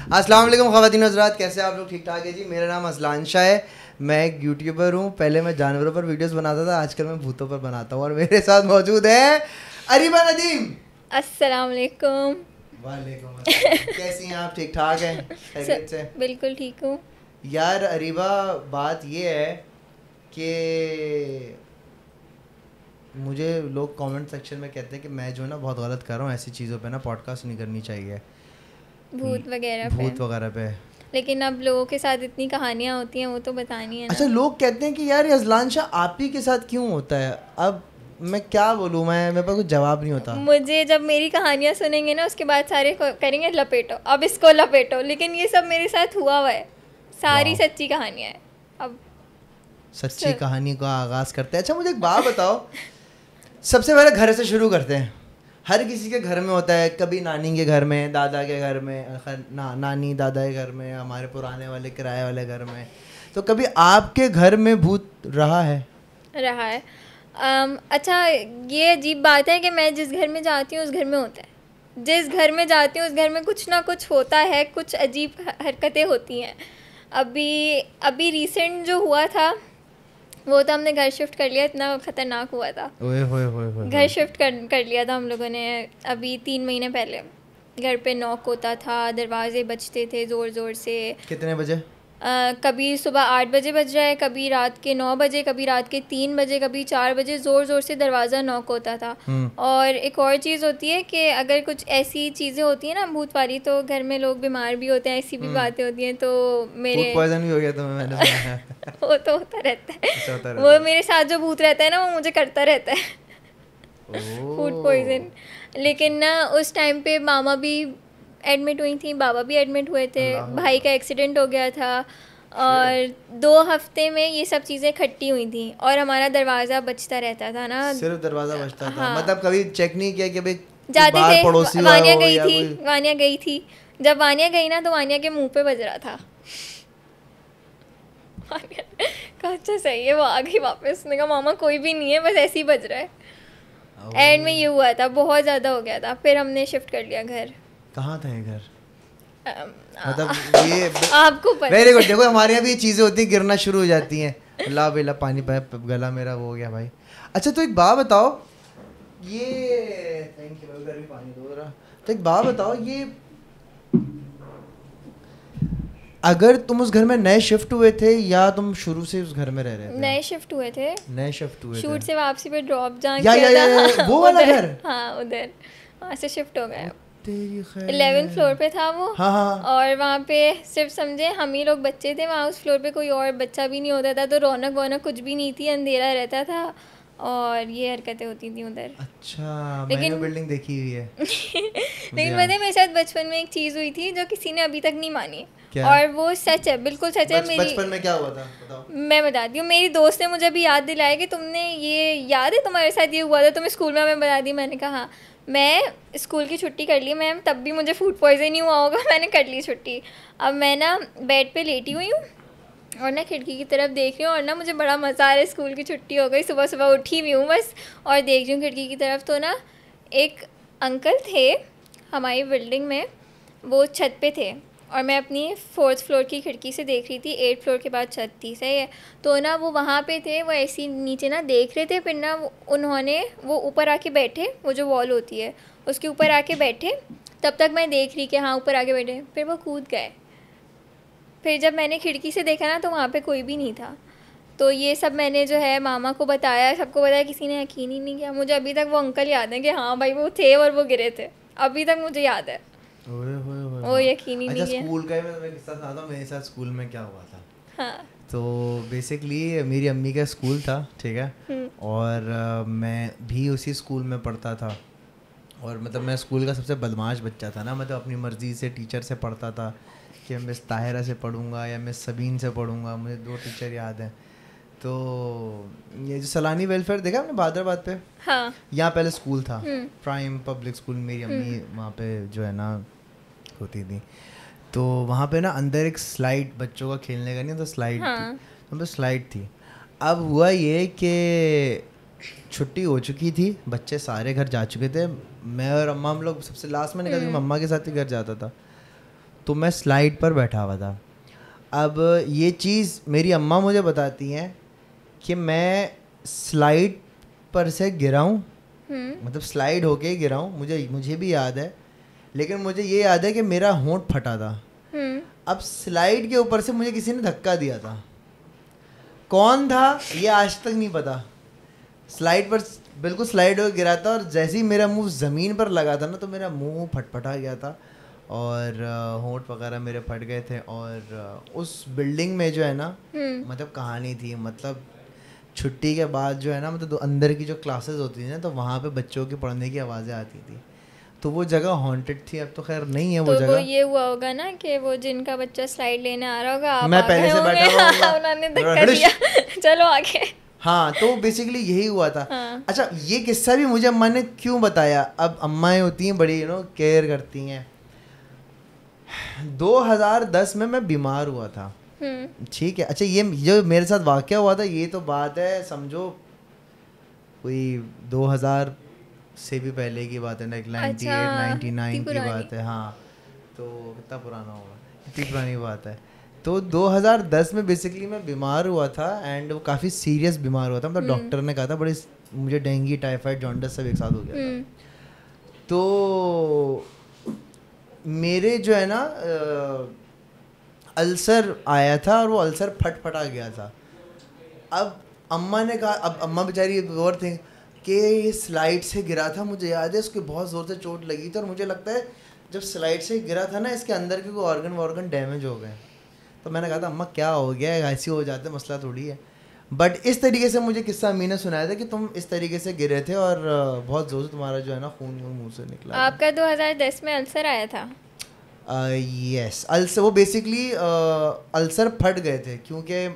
अस्सलाम वालेकुम ख़वातीन हज़रात, कैसे आप लोग? ठीक ठाक है जी। मेरा नाम असलान शाह है, मैं एक यूट्यूबर हूँ। पहले मैं जानवरों पर वीडियोस बनाता था, आजकल मैं भूतों पर बनाता हूँ। और मेरे साथ मौजूद है अरीबा नदीम। अस्सलाम वालेकुम। वालेकुम अस्सलाम। कैसी हैं आप? ठीक ठाक हैं? खैरियत से? बिल्कुल ठीक हूँ। यार अरीबा, बात ये है कि मुझे लोग कमेंट सेक्शन में कहते हैं कि मैं जो है ना बहुत गलत कर रहा हूँ, ऐसी चीज़ों पे ना पॉडकास्ट नहीं करनी चाहिए, भूत वगैरह पे। भूत वगैरह पे। लेकिन अब लोगों के साथ इतनी कहानियाँ होती हैं, वो तो बतानी है अच्छा, ना। लोग कहते हैं कि यार ये अज़लान शाह आप ही के साथ क्यों होता है? अब मैं क्या बोलूँ, मेरे पास कुछ जवाब नहीं होता। मुझे जब मेरी कहानियाँ सुनेंगे ना, उसके बाद सारे करेंगे लपेटो, अब इसको लपेटो। लेकिन ये सब मेरे साथ हुआ है, सारी वाह। सच्ची कहानियाँ हैं। अब सच्ची कहानी का आगाज़ करते हैं। अच्छा, मुझे एक बात बताओ, सबसे पहले घर से शुरू करते हैं। हर किसी के घर में होता है, कभी नानी के घर में, दादा के घर में, नानी दादा के घर में, हमारे पुराने वाले किराए वाले घर में। तो कभी आपके घर में भूत रहा है? रहा है। अच्छा, ये अजीब बात है कि मैं जिस घर में जाती हूँ उस घर में होता है। जिस घर में जाती हूँ उस घर में कुछ ना कुछ होता है, कुछ अजीब हरकतें होती हैं। अभी अभी रिसेंट जो हुआ था वो तो हमने घर शिफ्ट कर लिया, इतना ख़तरनाक हुआ था। ओए होए होए होए घर शिफ्ट कर लिया था हम लोगों ने अभी 3 महीने पहले। घर पे नॉक होता था, दरवाजे बजते थे ज़ोर ज़ोर से। कितने बजे? कभी सुबह 8 बजे बज जाए, कभी रात के 9 बजे, कभी रात के 3 बजे, कभी 4 बजे ज़ोर ज़ोर से दरवाज़ा नॉक होता था। और एक और चीज़ होती है कि अगर कुछ ऐसी चीज़ें होती हैं ना भूत वाली, तो घर में लोग बीमार भी होते हैं, ऐसी भी बातें होती हैं। तो मेरे फूड पॉइजन भी हो गया तुम्हें, मैंने सुना है। वो तो होता रहता है। ऐसा होता रहता वो है। मेरे साथ जो भूत रहता है ना, वो मुझे करता रहता है फूड पॉइजन। लेकिन ना उस टाइम पे मामा भी एडमिट हुई थी, बाबा भी एडमिट हुए थे, भाई का एक्सीडेंट हो गया था। और 2 हफ्ते में ये सब चीज़ें इकट्ठी हुई थी और हमारा दरवाज़ा बजता रहता था ना। सिर्फ दरवाजा बजता था? हाँ, मतलब कभी चेक नहीं किया कि भाई जाते बाहर थे। पड़ोसी हुआ वानिया हो गई या थी, कोई? वानिया गई थी। जब वानिया गई ना, तो वानिया के मुंह पे बज रहा था। वानिया कहा अच्छा सही है, वो आ गई वापस। उसने कहा मामा कोई भी नहीं है, बस ऐसे ही बज रहा है। एंड में ये हुआ था, बहुत ज़्यादा हो गया था। फिर हमने शिफ्ट कर लिया घर। कहाँ था ये घर? मतलब ये आपको पता वेरी गुड। देखो हमारे यहाँ भी ये चीज़ें होती हैं, गिरना शुरू हो जाती हैं। अल्लाह बेला पानी पाए, गला मेरा वो हो गया भाई। अच्छा, तो एक बात बताओ, ये थैंक यू, उधर भी पानी दो रहा। तो एक बात बताओ, ये अगर तुम उस घर में नए शिफ्ट हुए थे या तुम शुरू से उस घर में रह रहे थे? नए शिफ्ट हुए थे। नए शिफ्ट हुए शूट थे। से वापसी पे ड्रॉप जहाँ या किया था वो वाला घर? हाँ, उधर वहाँ से शिफ्ट हो गए। तेरी खैर। 11th फ्लोर पे था वो। हाँ हाँ। और वहाँ पे सिर्फ समझे हम ही लोग बच्चे थे वहाँ। उस फ्लोर पे कोई और बच्चा भी नहीं होता था, तो रौनक वौनक कुछ भी नहीं थी, अंधेरा रहता था और ये हरकतें होती थी उधर। अच्छा, लेकिन मैंने बिल्डिंग देखी हुई है। लेकिन पता है मेरे साथ बचपन में एक चीज़ हुई थी जो किसी ने अभी तक नहीं मानी। क्या? और वो सच है, बिल्कुल सच है। मेरी बचपन में क्या हुआ था बताओ? मैं बताती हूँ। मेरी दोस्त ने मुझे अभी याद दिलाया कि तुमने ये याद है तुम्हारे साथ ये हुआ था, तुम्हें स्कूल में हमें बता दी। मैंने कहा हाँ। मैं स्कूल की छुट्टी कर ली मैम, तब भी मुझे फूड पॉइजन ही हुआ होगा। मैंने कर ली छुट्टी। अब मैं ना बेड पे लेटी हुई हूँ और ना खिड़की की तरफ देख रही हूँ और ना मुझे बड़ा मज़ा आ रहा है। स्कूल की छुट्टी हो गई, सुबह सुबह उठी हुई हूँ बस, और देख रही हूँ खिड़की की तरफ। तो ना एक अंकल थे हमारी बिल्डिंग में, वो छत पे थे और मैं अपनी 4th फ्लोर की खिड़की से देख रही थी। 8th फ्लोर के बाद छत थी, सही है। तो ना वो वहाँ पे थे, वो ऐसी नीचे ना देख रहे थे। फिर ना उन्होंने वो ऊपर आके बैठे, वो जो वॉल होती है उसके ऊपर आके बैठे। तब तक मैं देख रही कि हाँ ऊपर आके बैठे, फिर वो कूद गए। फिर जब मैंने खिड़की से देखा ना, तो वहाँ पे कोई भी नहीं था। तो ये सब मैंने जो है मामा को बताया, सबको बताया, किसी ने यकीन ही नहीं किया। मुझे अभी तक वो अंकल याद है कि हाँ भाई वो थे और वो गिरे थे, अभी तक मुझे याद है। वो यकीन ही नहीं अच्छा, किया। स्कूल का ही मैं तुम्हें किस्सा सुनाता हूँ, मेरे साथ स्कूल में क्या हुआ था। हाँ। तो बेसिकली मेरी अम्मी का स्कूल था, ठीक है। और मैं भी उसी स्कूल में पढ़ता था। और मतलब मैं स्कूल का सबसे बदमाश बच्चा था ना। मतलब अपनी मर्ज़ी से टीचर से पढ़ता था कि मैं मिस ताहिरा से पढ़ूंगा या मिस सबीन से पढ़ूंगा। मुझे 2 टीचर याद हैं। तो ये जो सलानी वेलफेयर देखा आपने बादराबाद पे? हाँ। यहाँ पहले स्कूल था, प्राइम पब्लिक स्कूल। मेरी अम्मी वहाँ पे जो है ना होती थी। तो वहाँ पे ना अंदर एक स्लाइड, बच्चों का खेलने का नहीं तो स्लाइड हाँ। थी। तो स्लाइड थी। अब हुआ ये कि छुट्टी हो चुकी थी, बच्चे सारे घर जा चुके थे। मैं और अम्मा हम लोग सबसे लास्ट में निकल के मम्मा के साथ ही घर जाता था। तो मैं स्लाइड पर बैठा हुआ था। अब ये चीज़ मेरी अम्मा मुझे बताती हैं कि मैं स्लाइड पर से गिरा हूँ, मतलब स्लाइड होके ही गिरा हूँ, मुझे भी याद है। लेकिन मुझे ये याद है कि मेरा होंठ फटा था। अब स्लाइड के ऊपर से मुझे किसी ने धक्का दिया था, कौन था ये आज तक नहीं पता। स्लाइड पर बिल्कुल स्लाइड होकर गिरा था और जैसे ही मेरा मुंह ज़मीन पर लगा था ना तो मेरा मुंह फटफटा गया था और होंठ वगैरह मेरे फट गए थे। और उस बिल्डिंग में जो है ना मतलब कहानी थी, मतलब छुट्टी के बाद जो है ना मतलब अंदर की जो क्लासेस होती थी ना तो वहाँ पे बच्चों की पढ़ने की आवाज़ें आती थी, तो वो जगह हॉन्टेड थी। अब तो खैर नहीं है वो जगह। तो वो ये हुआ होगा ना कि वो जिनका बच्चा स्लाइड लेने आ रहा होगा, आप मैं पहले से बैठा हुआ होगा, उन्होंने धक्का दिया चलो आगे। हाँ, तो बेसिकली यही हुआ था। हाँ। अच्छा, ये किस्सा भी मुझे अम्मा ने क्यों बताया, अब अम्माएं होती हैं बड़ी केयर करती हैं। 2010 में मैं बीमार हुआ था, ठीक है। अच्छा, ये जो मेरे साथ वाकया हुआ था ये तो बात है समझो कोई 2000 से भी पहले की बात है, 98 99 की बात है। हाँ, तो कितना पुराना होगा, इतनी पुरानी बात है। तो 2010 में बेसिकली मैं बीमार हुआ था एंड वो काफ़ी सीरियस बीमार हुआ था, मतलब डॉक्टर ने कहा था बड़ी, मुझे डेंगू, टाइफाइड, जॉन्डिस सब एक साथ हो गया था। तो मेरे जो है ना अल्सर आया था और वो अल्सर फटा गया था। अब अम्मा ने कहा, अब अम्मा बेचारी गौर थे कि ये स्लाइड से गिरा था, मुझे याद है उसके बहुत ज़ोर से चोट लगी थी और मुझे लगता है जब स्लाइड से गिरा था ना इसके अंदर के कोई ऑर्गन डैमेज हो गए। तो मैंने कहा था अम्मा क्या हो गया, ऐसे हो जाते, मसला थोड़ी है। बट इस तरीके से मुझे किस्सा अम्मी ने सुनाया था कि तुम इस तरीके से गिरे थे और बहुत ज़ोर से तुम्हारा जो है ना खून मुंह से निकला। आपका 2010 में अल्सर आया था? यस, अल्सर, वो बेसिकली अल्सर फट गए थे क्योंकि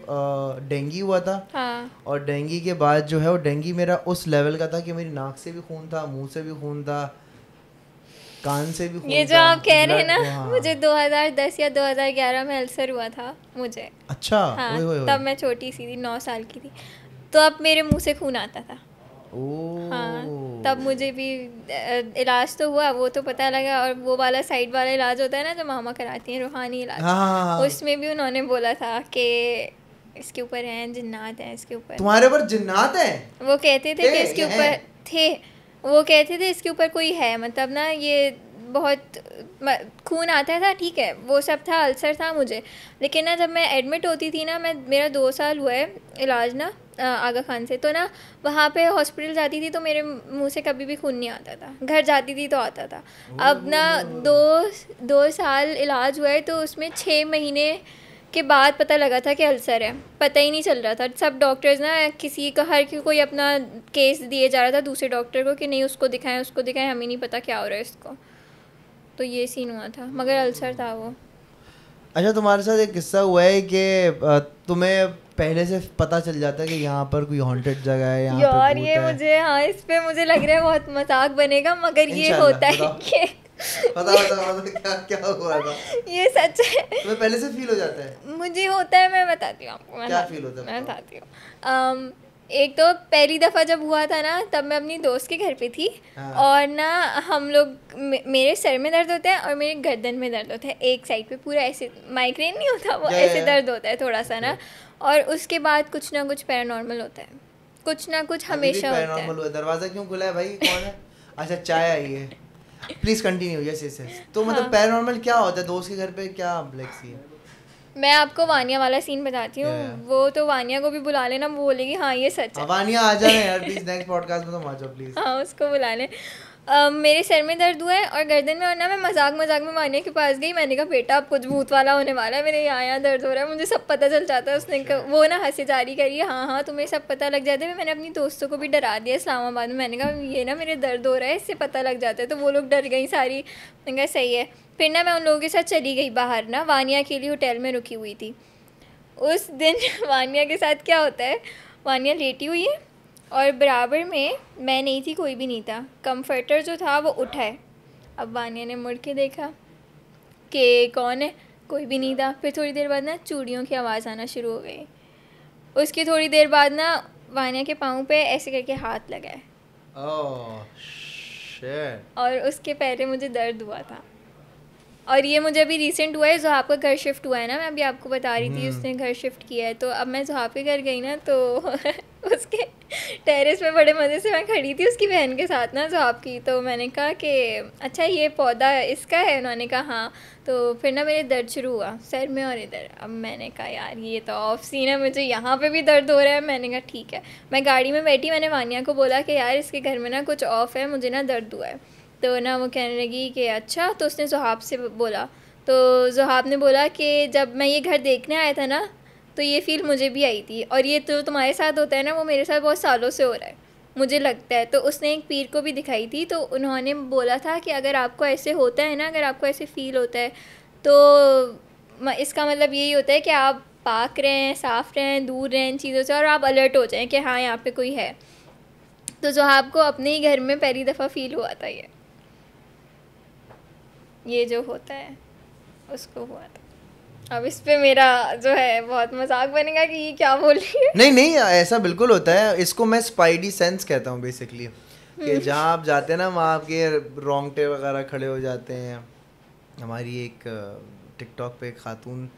डेंगू हुआ था। हाँ। और डेंगू के बाद जो है वो डेंगू मेरा उस लेवल का था कि मेरी नाक से भी खून था, मुंह से भी खून था, कान से भी खून ये था। जो आप कह रहे हैं ना, हाँ। मुझे 2010 या 2011 में अल्सर हुआ था मुझे। अच्छा। हाँ, ओए। तब मैं छोटी सी थी, 9 साल की थी, तो अब मेरे मुंह से खून आता था। हाँ, तब मुझे भी इलाज तो हुआ, वो तो पता लगा। और वो वाला साइड वाला इलाज होता है ना जो मामा कराती हैं, रूहानी इलाज। हाँ। उसमें भी उन्होंने बोला था कि इसके ऊपर हैं जिन्नात हैं, इसके ऊपर। तुम्हारे ऊपर जिन्नात हैं? वो कहते थे कि इसके ऊपर थे, वो कहते थे इसके ऊपर कोई है, मतलब ना ये बहुत खून आता था, ठीक है, वो सब था, अल्सर था मुझे। लेकिन ना जब मैं एडमिट होती थी ना, मेरा 2 साल हुआ है इलाज ना आगा खान से, तो ना वहाँ पे हॉस्पिटल जाती थी तो मेरे मुंह से कभी भी खून नहीं आता था, घर जाती थी तो आता था। अब ना 2 साल इलाज हुआ है तो उसमें 6 महीने के बाद पता लगा था कि अल्सर है, पता ही नहीं चल रहा था। सब डॉक्टर्स ना किसी का कोई अपना केस दिए जा रहा था दूसरे डॉक्टर को कि नहीं उसको दिखाएं, हमें नहीं पता क्या हो रहा है इसको। तो ये सीन हुआ था, मगर अल्सर था वो। अच्छा, तुम्हारे साथ एक किस्सा हुआ है कि तुम्हें पहले से पता चल जाता है कि यहाँ पर कोई हॉन्टेड जगह है, यहाँ यार पे भूत ये है? मुझे, हाँ, इस पे मुझे लग रहा है बहुत मजाक बनेगा, मगर ये होता है कि क्या हुआ था? ये सच है। तुम्हें पहले से फील हो जाता है? मुझे होता है, मैं बताती हूँ आपको। क्या फील होता है? मैं बताती हूँ। एक तो पहली दफ़ा जब हुआ था ना, तब मैं अपनी दोस्त के घर पे थी। हाँ। और ना हम लोग मेरे सर में दर्द होता है और मेरे गर्दन में दर्द होता है, एक साइड पे पूरा ऐसे, माइग्रेन नहीं होता वो, ऐसे दर्द होता है थोड़ा सा ना। और उसके बाद कुछ ना कुछ पैरानॉर्मल होता है, कुछ ना कुछ हमेशा होता है। दरवाज़ा क्यों खुला है भाई, कौन है? अच्छा, चाय आई है, प्लीज़ कंटिन्यू। यस। तो मतलब पैरानॉर्मल क्या होता है दोस्त के घर पे, क्या ब्लैक्सी है? मैं आपको वानिया वाला सीन बताती हूँ। वो तो वानिया को भी बुला लेना, वो बोलेगी हाँ ये सच है। वानिया आ जाए यार प्लीज, नेक्स्ट पॉडकास्ट में तुम आ जाओ प्लीज। हाँ, उसको बुला लें। मेरे सर में दर्द हुआ है और गर्दन में, और ना मैं मजाक में वानिया के पास गई, मैंने कहा बेटा अब कुछ भूत वाला होने वाला है, मेरे यहाँ दर्द हो रहा है, मुझे सब पता चल जाता है। उसने वो ना हंसी जारी करी, हाँ तुम्हें सब पता लग जाता है। मैंने अपनी दोस्तों को भी डरा दिया इस्लामाबाद में, मैंने कहा ये ना मेरे दर्द हो रहा है, इससे पता लग जाता है। तो वो लोग डर गई सारी। मैंने कहा सही है। फिर ना मैं उन लोगों के साथ चली गई बाहर ना, वानिया के लिए होटल में रुकी हुई थी। उस दिन वानिया के साथ क्या होता है, वानिया लेटी हुई है और बराबर में मैं नहीं थी, कोई भी नहीं था, कंफर्टर जो था वो उठा है। अब वानिया ने मुड़ के देखा कि कौन है, कोई भी नहीं था। फिर थोड़ी देर बाद ना चूड़ियों की आवाज़ आना शुरू हो गई। उसकी थोड़ी देर बाद ना वानिया के पाँव पे ऐसे करके हाथ लगा है। Oh shit. और उसके पहले मुझे दर्द हुआ था। और ये मुझे अभी रिसेंट हुआ है, ज़ुहाब का घर शिफ्ट हुआ है ना, मैं अभी आपको बता रही थी उसने घर शिफ्ट किया है, तो अब मैं ज़ुहाब के घर गई ना, तो उसके टेरेस पे बड़े मज़े से मैं खड़ी थी उसकी बहन के साथ ना, ज़ुहाब की, तो मैंने कहा कि अच्छा ये पौधा इसका है, उन्होंने कहा हाँ, तो फिर ना मेरे दर्द शुरू हुआ सर में और इधर। अब मैंने कहा यार ये तो ऑफ सीन है, मुझे यहाँ पे भी दर्द हो रहा है। मैंने कहा ठीक है, मैं गाड़ी में बैठी, मैंने वानिया को बोला कि यार इसके घर में ना कुछ ऑफ है, मुझे ना दर्द हुआ है। तो ना वो कहने लगी कि अच्छा, तो उसने ज़ुहाब से बोला, तो ज़ुहाब ने बोला कि जब मैं ये घर देखने आया था ना, तो ये फील मुझे भी आई थी, और ये तो तुम्हारे साथ होता है ना, वो मेरे साथ बहुत सालों से हो रहा है, मुझे लगता है। तो उसने एक पीर को भी दिखाई थी, तो उन्होंने बोला था कि अगर आपको ऐसे होता है ना, अगर आपको ऐसे फ़ील होता है, तो इसका मतलब यही होता है कि आप पाक रहें, साफ़ रहें, दूर रहें इन चीज़ों से, और आप अलर्ट हो जाएं कि हाँ यहाँ पे कोई है। तो ज़ुहाब को अपने ही घर में पहली दफ़ा फ़ील हुआ था ये जो होता है उसको हुआ था। अब इस पे मेरा जो है बहुत मजाक बनेगा कि ये क्या बोल रही है। नहीं नहीं, ऐसा बिल्कुल होता है, इसको मैं स्पाइडी सेंस कहता हूँ बेसिकली, कि जहाँ आप जाते हैं ना वहाँ आपके रोंगटे वगैरह खड़े हो जाते हैं। हमारी एक टिकटॉक पे एक खातून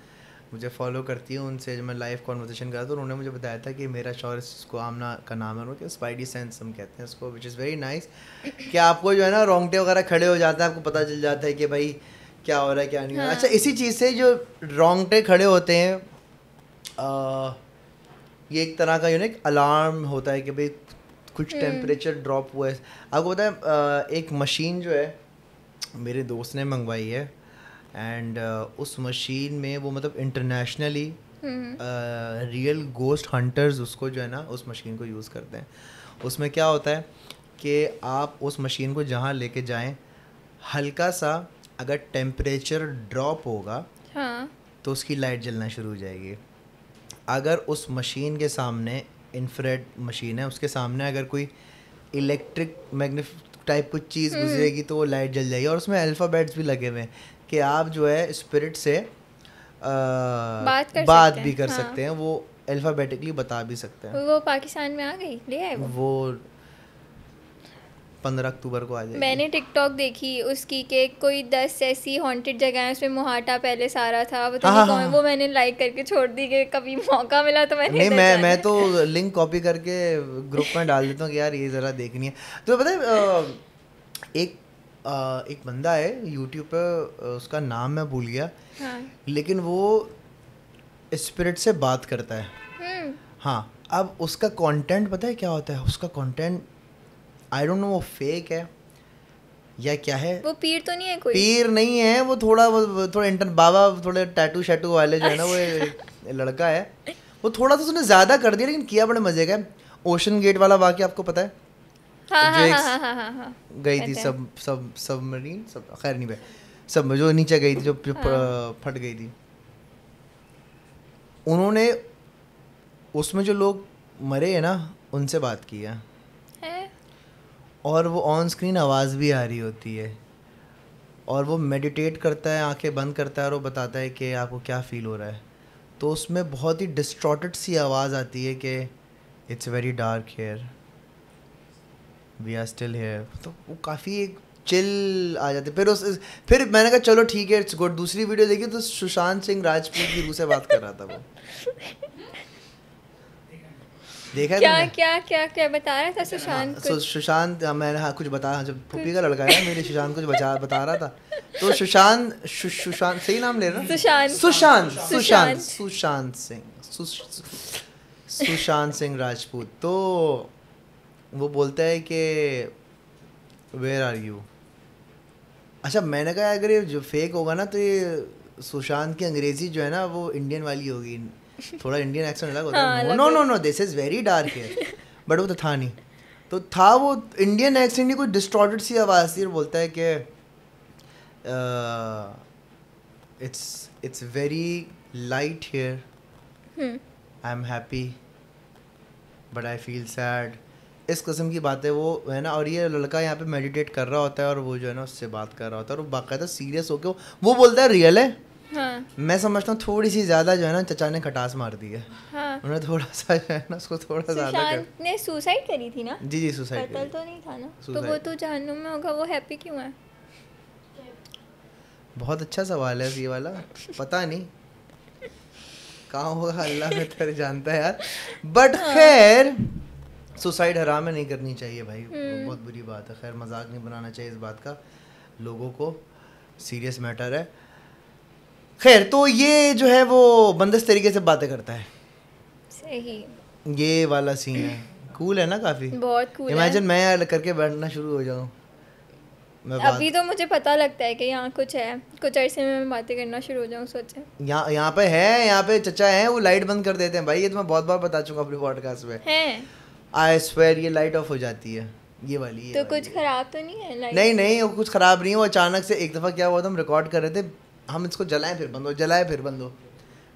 मुझे फॉलो करती है, उनसे जब मैं लाइव कॉन्वर्सेशन करा तो उन्होंने मुझे बताया था कि मेरा शौर, इसको आमना का नाम है उनके, स्पाइडी सेंस हम कहते हैं इसको, विच इज़ वेरी नाइस, कि आपको जो है ना रोंगटे वगैरह खड़े हो जाते हैं, आपको पता चल जाता है कि भाई क्या हो रहा है क्या नहीं हो रहा है। अच्छा, इसी चीज़ से जो रोंगटे खड़े होते हैं, ये एक तरह का यूनिक अलार्म होता है कि भाई कुछ टेम्परेचर ड्रॉप हुआ है। आपको पता है एक मशीन जो है मेरे दोस्त ने मंगवाई है, एंड उस मशीन में वो मतलब इंटरनेशनली रियल गोस्ट हंटर्स उसको जो है ना उस मशीन को यूज़ करते हैं। उसमें क्या होता है कि आप उस मशीन को जहाँ लेके जाएं, हल्का सा अगर टेम्परेचर ड्रॉप होगा हाँ। तो उसकी लाइट जलना शुरू हो जाएगी। अगर उस मशीन के सामने, इंफ्रारेड मशीन है, उसके सामने अगर कोई इलेक्ट्रिक मैग्नेटिक टाइप कुछ चीज़ गुजरेगी तो वो लाइट जल जाएगी। और उसमें अल्फ़ाबेट्स भी लगे हुए हैं कि आप जो है स्पिरिट से बात भी कर सकते हैं, वो अल्फ़ाबेटिकली बता भी सकते हैं। वो पाकिस्तान में आ गई, ले आए वो 15 अक्टूबर को आ जाएगी। मैंने टिकटॉक देखी उसकी कि कोई 10 ऐसी हॉन्टेड जगह है, उसमें मोहाटा पैलेस आ रहा था, पता नहीं कौन, वो मैंने लाइक करके छोड़ दी कि कभी मौका मिला तो मैंने नहीं, मैं तो लिंक कॉपी करके ग्रुप में डाल देता हूँ कि यार ये ज़रा देखनी है। तो पता है एक बंदा है यूट्यूब पे, उसका नाम मैं भूल गया, लेकिन वो स्पिरिट से बात करता है। हाँ, अब उसका कंटेंट पता है क्या होता है? उसका कंटेंट आई डोंट नो वो फेक है या क्या है। वो पीर तो नहीं है कोई? पीर नहीं है वो, थोड़ा इंटर बाबा, थोड़े टैटू शैटू वाले जो है ना, वो लड़का है, वो थोड़ा सा उसने ज़्यादा कर दिया, लेकिन किया बड़े मज़े का। ओशन गेट वाला वाक़या आपको पता है? हाँ। गई थी सबमरीन, खैर नहीं भाई, सब जो नीचे गई थी, जो फट गई थी, उन्होंने उसमें जो लोग मरे हैं ना उनसे बात की है, और वो ऑन स्क्रीन आवाज़ भी आ रही होती है, और वो मेडिटेट करता है, आंखें बंद करता है और वो बताता है कि आपको क्या फ़ील हो रहा है। तो उसमें बहुत ही डिस्टॉर्टेड सी आवाज़ आती है कि it's very dark here, we are still here. तो वो काफ़ी एक चिल आ जाते। फिर मैंने कहा चलो ठीक है, इट्स गुड। दूसरी वीडियो देखी तो सुशांत सिंह राजपूत की रूह से बात कर रहा था वो। देखा है क्या बता रहा था सुशांत? सुशांत मैंने कुछ बताया, जब पुप्पी का लड़का है मेरे, सुशांत कुछ बता रहा था, तो सुशांत सही नाम ले रहा, सुशांत सिंह राजपूत। तो वो बोलता है कि वेयर आर यू। अच्छा, मैंने कहा अगर ये जो फेक होगा ना तो ये सुशांत की अंग्रेजी जो है ना वो इंडियन वाली होगी, थोड़ा इंडियन एक्सेंट अलग होता है। No this is very dark है, बट वो तो था नहीं, तो था वो इंडियन एक्सेंट ही, कोई डिस्टॉर्टेड सी आवाज़ थी। बोलता है कि it's very light here, I am happy but I feel sad, इस किस्म की बातें वो है ना। और ये लड़का यहाँ पे मेडिटेट कर रहा होता है और वो जो है ना उससे बात कर रहा होता है, और वो बाकायदा सीरियस होके वो बोलता है रियल है। हाँ। मैं समझता हूँ थोड़ी सी ज़्यादा जो है ना चचा ने खटास मार दी है। हाँ। उन्होंने थोड़ा सा जो है ना उसको थोड़ा ज़्यादा ने सुसाइड करी थी ना? जी सुसाइड, कत्ल तो नहीं था ना, तो वो तो जहन्नुम में होगा, वो हैप्पी क्यों है? बहुत अच्छा सवाल है ये वाला, पता नहीं कहाँ होगा, अल्लाह बेहतर जानता है यार। बट खैर सुसाइड हराम है, नहीं करनी चाहिए भाई, बहुत बुरी बात है। खैर मजाक नहीं बनाना चाहिए इस बात का, लोगों को सीरियस मैटर है। खैर तो ये जो है वो बंदा इस तरीके से बातें करता है, सही, ये वाला सीन है। कूल है ना काफी, बहुत कूल है। इमेजिन मैं करके बैठना शुरू हो जाऊं। अभी तो मुझे पता लगता है कि यहाँ कुछ है, कुछ अरसे में मैं बातें करना शुरू हो जाऊँ। सोचे यहाँ पे है, यहाँ पे चचा है, वो लाइट बंद कर देते हैं भाई, ये तो मैं बहुत बार बता चुका अपने पॉडकास्ट में। हैं आई स्वेयर ये लाइट ऑफ हो जाती है, ये वाली। ये तो वाली कुछ खराब तो नहीं है लाइट? नहीं वो कुछ खराब नहीं है, वो अचानक से एक दफ़ा क्या हुआ था, हम रिकॉर्ड कर रहे थे, हम इसको जलाएं फिर बंद हो, जलाएं फिर बंद हो।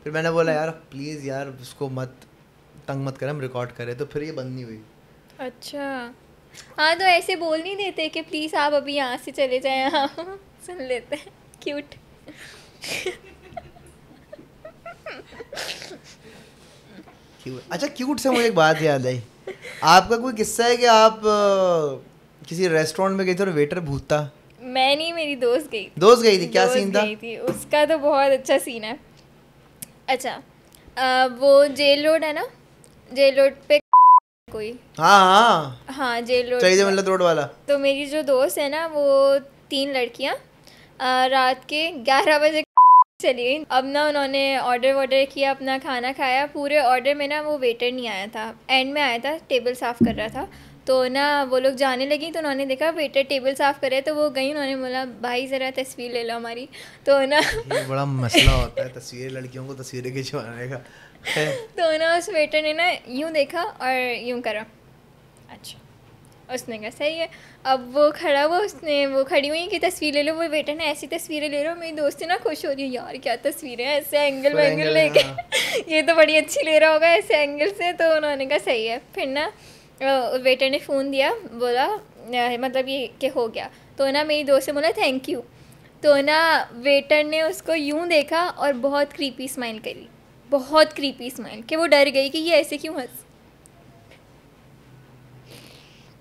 फिर मैंने बोला यार प्लीज़ यार उसको मत तंग मत करें, हम रिकॉर्ड करें, तो फिर ये बंद नहीं हुई। अच्छा हाँ, तो ऐसे बोल नहीं देते कि प्लीज़ आप अभी यहाँ से चले जाएं, हाँ सुन लेते हैं। क्यूट। अच्छा क्यूट से मुझे एक बात याद आई, आपका कोई किस्सा है कि आप किसी रेस्टोरेंट में गए थे और वेटर भूत था? मैं नहीं, मेरी दोस्त गई। दोस्त गई थी, क्या दोस्त सीन था? गई थी, उसका तो बहुत अच्छा सीन है। अच्छा वो जेल रोड है ना, जेल रोड पे कोई, हाँ जेल रोड, चाहिए मतलब रोड वाला। तो मेरी जो दोस्त है ना, वो 3 लड़कियां रात के 11 बजे चली गई। अब ना उन्होंने ऑर्डर किया, अपना खाना खाया। पूरे ऑर्डर में ना वो वेटर नहीं आया था, एंड में आया था, टेबल साफ़ कर रहा था। तो ना वो लोग जाने लगी, तो उन्होंने देखा वेटर टेबल साफ़ करे, तो वो गई, उन्होंने बोला भाई ज़रा तस्वीर ले लो हमारी। तो ना ये बड़ा मसला होता है तस्वीरें, लड़कियों को तस्वीरें खिंचवाने का। तो ना उस वेटर ने ना यूँ देखा और यूँ करा, अच्छा, उसने कहा सही है। अब वो खड़ा हुआ, उसने वो खड़ी हुई कि तस्वीर ले लो, वो वेटर ने ऐसी तस्वीरें ले लो। मेरी दोस्ती ना खुश हो रही है, यार क्या तस्वीरें हैं, ऐसे एंगल वैंगल लेके ये तो बड़ी अच्छी ले रहा होगा ऐसे एंगल से। तो उन्होंने कहा सही है। फिर ना वेटर ने फ़ोन दिया, बोला मतलब ये कि हो गया। तो ना मेरी दोस्त से बोला थैंक यू। तो ना वेटर ने उसको यूँ देखा और बहुत क्रीपी स्माइल करी, बहुत क्रीपी स्माइल, कि वो डर गई कि ये ऐसे क्यों हंस,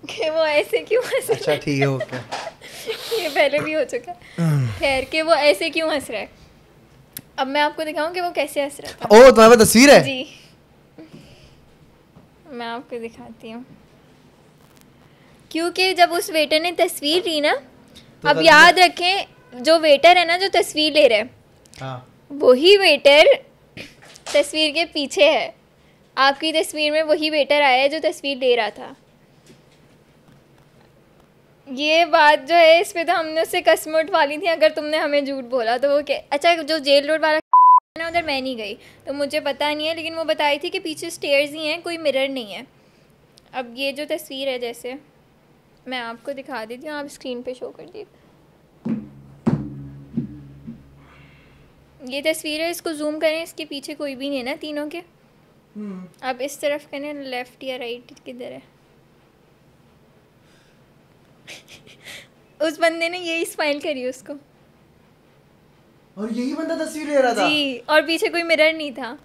कि वो ऐसे क्यों हंस। अच्छा ठीक है ओके, ये पहले भी हो चुका है। खैर कि वो ऐसे क्यों हंस रहा है। अब मैं आपको दिखाऊं कि वो कैसे हंस रहा था। ओ तुम्हारे पास तस्वीर है? जी मैं आपको दिखाती हूँ, क्योंकि जब उस वेटर ने तस्वीर ली ना, तो अब याद रखें जो वेटर है ना, जो तस्वीर ले रहा है, हाँ, वही वेटर तस्वीर के पीछे है। आपकी तस्वीर में वही वेटर आया है जो तस्वीर ले रहा था। ये बात जो है, इस पे तो हमने उससे कसम उठवा ली थी, अगर तुमने हमें झूठ बोला तो। वो अच्छा जो जेल रोड वाला ना, उधर मैं नहीं गई तो मुझे पता नहीं है, लेकिन वो बताई थी कि पीछे स्टेयर्स ही हैं, कोई मिरर नहीं है। अब ये जो तस्वीर है, जैसे मैं आपको दिखा देती हूँ, आप स्क्रीन पे शो कर दिए, ये तस्वीर है, इसको जूम करें, इसके पीछे कोई भी नहीं है ना तीनों के। अब इस तरफ करें, लेफ्ट या राइट किधर है। उस बंदे ने यही स्माइल करी उसको, और यही बंदा तस्वीर ले रहा था जी, और पीछे कोई मिरर नहीं था।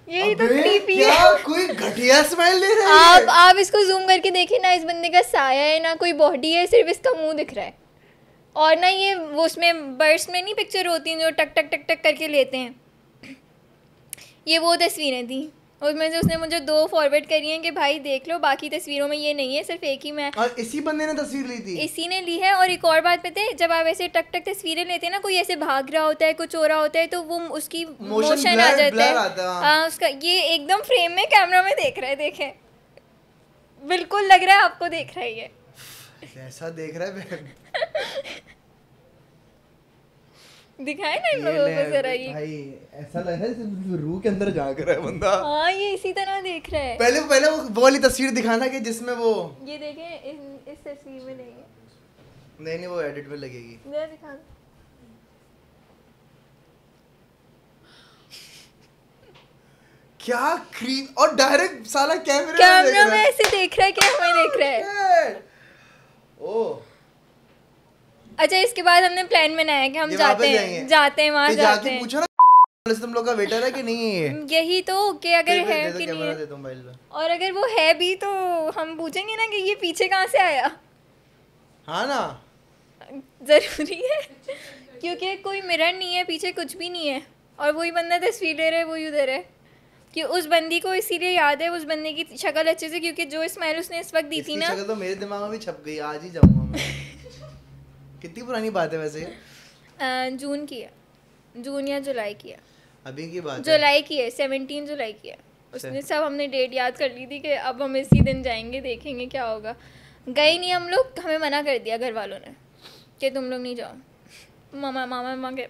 यही तो क्रीपी है। कोई घटिया स्माइल ले रहा है। आप इसको जूम करके देखिए ना, इस बंदे का साया है ना, कोई बॉडी है, सिर्फ इसका मुंह दिख रहा है। और ना ये वो उसमें बर्ड्स में नहीं पिक्चर होती हैं जो टक टक टक टक करके लेते हैं, ये वो तस्वीरें थी। उसमें से उसने मुझे 2 फॉरवर्ड करी हैं कि भाई देख लो, बाकी तस्वीरों में ये नहीं है, सिर्फ एक ही मैं। और इसी बंदे ने तस्वीर ली थी? इसी ने ली है। और एक और बात पता है, जब आप ऐसे टक टक तस्वीरें लेते हैं ना, कोई ऐसे भाग रहा होता है, कुछ हो रहा होता है, तो वो उसकी मोशन आ जाता है। हाँ उसका, ये एकदम फ्रेम में कैमरा में देख रहा है, देखें, बिल्कुल लग रहा है आपको देख रहा है ये। ऐसा देख रहा है दिखाए ना इन लोगों को जरा, ये भाई ऐसा लग रहा है जैसे रूह के अंदर झांक रहा है बंदा। हाँ ये इसी तरह देख रहा है। पहले वो वाली तस्वीर दिखाना कि जिसमें वो, ये देखें, इस तस्वीर में नहीं है। नहीं वो एडिट में लगेगी। मैं दिखा, क्या क्रीम, और डायरेक्ट साला कैमरा में ऐसे देख रहा है कि हमें देख रहा है। ओह अच्छा, इसके बाद हमने प्लान बनाया कि हम जाते हैं वहाँ जाते हैं। पूछो ना तुम लोग का वेटर है कि नहीं है? यही तो कि अगर है कि नहीं है, और अगर वो है भी तो हम पूछेंगे ना कि ये पीछे कहाँ से आया। हाँ ना, ज़रूरी है क्योंकि कोई मिरर नहीं है, पीछे कुछ भी नहीं है, और वही बंदा तस्वीर ले रहा है, वही उधर है। कि उस बंदी को इसीलिए याद है उस बंदे की शक्ल अच्छे से, क्योंकि जो स्माइल उसने इस वक्त दी थी ना, शक्ल तो मेरे दिमाग में भी छप गई, आज ही जाऊंगा मैं। कितनी पुरानी बात है वैसे? जून की है, जून या जुलाई की है, अभी की बात है? जुलाई की है, 17 जुलाई की है। उसने सब हमने डेट याद कर ली थी कि अब हम इसी दिन जाएंगे, देखेंगे क्या होगा। गए नहीं हम लोग, हमें मना कर दिया घर वालों ने कि तुम लोग नहीं जाओ, मामा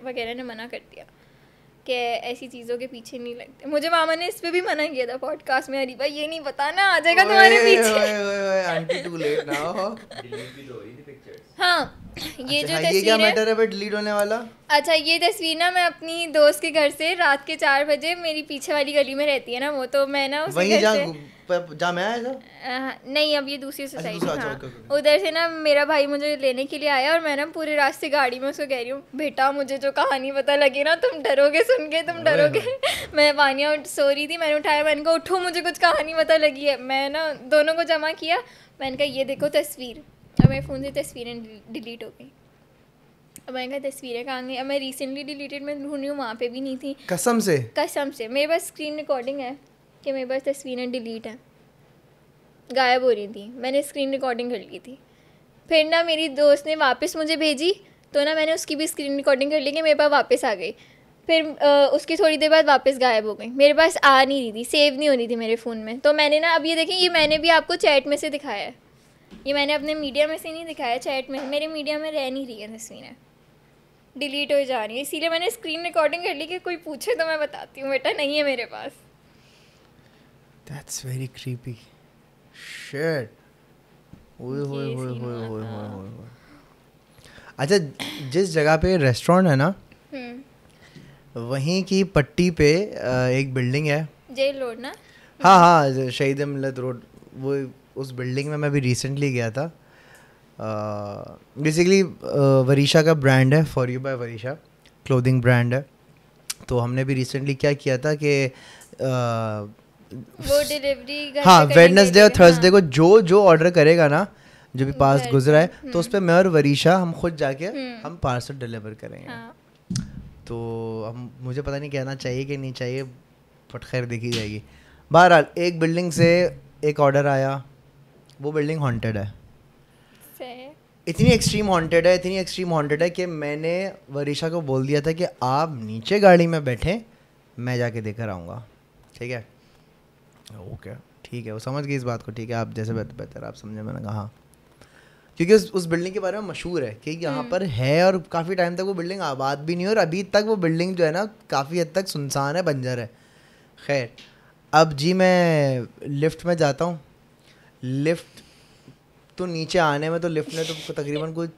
वगैरह ने मना कर दिया कि ऐसी चीज़ों के पीछे नहीं लगते। मुझे मामा ने इस पे भी मना किया था पॉडकास्ट में, अरे भाई ये नहीं बताना, आ जाएगा तुम्हारे पीछे। Aunty too late now. हाँ, ये अच्छा, जो हाँ, तस्वीर ये क्या है, मैटर है बट डिलीट होने वाला? अच्छा ये तस्वीर ना मैं अपनी दोस्त के घर से रात के 4 बजे, मेरी पीछे वाली गली में रहती है ना वो, तो मैं ना उसे वहीं घर से जहाँ मैं आया था? नहीं, अब ये दूसरी सोसाइटी। दूसरा, अच्छा, हाँ, ओके, ओके। उधर से ना मेरा भाई मुझे लेने के लिए आया, और मैं ना पूरे रास्ते गाड़ी में उसको कह रही हूँ, बेटा मुझे जो कहानी पता लगी ना, तुम डरोगे सुन के, तुम डरोगे। मैं वानिया सो रही थी, मैंने उठाया, मैंने कहा उठो, मुझे कुछ कहानी पता लगी है। मैं ना दोनों को जमा किया, मैंने कहा ये देखो तस्वीर। अब मेरे फ़ोन से तस्वीरें डिलीट हो गई। अब मैंने कहा तस्वीरें कहाँ गई? अब मैं रिसेंटली डिलीटेड में ढूंढ रही हूँ, वहाँ पे भी नहीं थी। कसम से? कसम से, मेरे पास स्क्रीन रिकॉर्डिंग है कि मेरे पास तस्वीरें डिलीट हैं, गायब हो रही थी, मैंने स्क्रीन रिकॉर्डिंग कर ली थी। फिर ना मेरी दोस्त ने वापस मुझे भेजी, तो ना मैंने उसकी भी स्क्रीन रिकॉर्डिंग कर ली कि मेरे पास वापस आ गई। फिर उसकी थोड़ी देर बाद वापस गायब हो गई, मेरे पास आ नहीं रही थी, सेव नहीं हो रही थी मेरे फ़ोन में। तो मैंने ना, अब ये देखें, ये मैंने भी आपको चैट में से दिखाया है, ये मैंने अपने मीडिया में से नहीं दिखाया, चैट में। मेरे मीडिया में रह नहीं रही है तस्वीरें, डिलीट हो जा रही है, इसीलिए मैंने स्क्रीन रिकॉर्डिंग कर ली कि कोई पूछे तो मैं बताती हूँ, बेटा नहीं है मेरे पास। That's very creepy. Shit. ओए होए ये होए scene होए हुआ होए था। होए होए। अच्छा, जिस जगह पे रेस्टोरेंट है ना, वहीं की पट्टी पे एक बिल्डिंग है, जेल रोड ना? हाँ हाँ, शहीद मिलत रोड, वो उस बिल्डिंग में मैं भी रिसेंटली गया था। बेसिकली वरीशा का ब्रांड है, for you by Varisha, clothing brand है। तो हमने भी रिसेंटली क्या किया था कि वो डिलीवरी, हाँ, वेडनेसडे और थर्सडे को जो जो ऑर्डर करेगा ना, जो भी पास गुजरा है, तो उस पर मैं और वरीशा हम खुद जाके हम पार्सल डिलीवर करेंगे। हाँ। तो हम, मुझे पता नहीं कहना चाहिए कि नहीं चाहिए, बट खैर देखी जाएगी। बहरहाल एक बिल्डिंग से एक ऑर्डर आया, वो बिल्डिंग हॉन्टेड है, इतनी एक्सट्रीम हॉन्टेड है कि मैंने वरीशा को बोल दिया था कि आप नीचे गाड़ी में बैठे, मैं जाके देकर आऊँगा, ठीक है? ओके ठीक है, वो समझ गई इस बात को, ठीक है, आप जैसे बेहतर आप समझे। मैंने कहा हाँ, क्योंकि उस बिल्डिंग के बारे में मशहूर है कि यहाँ पर है, और काफ़ी टाइम तक वो बिल्डिंग आबाद भी नहीं है, और अभी तक वो बिल्डिंग जो है ना काफ़ी हद तक सुनसान है, बंजर है। खैर, अब जी मैं लिफ्ट में जाता हूँ, लिफ्ट तो नीचे आने में तो लिफ्ट ने तो तकरीबन कोई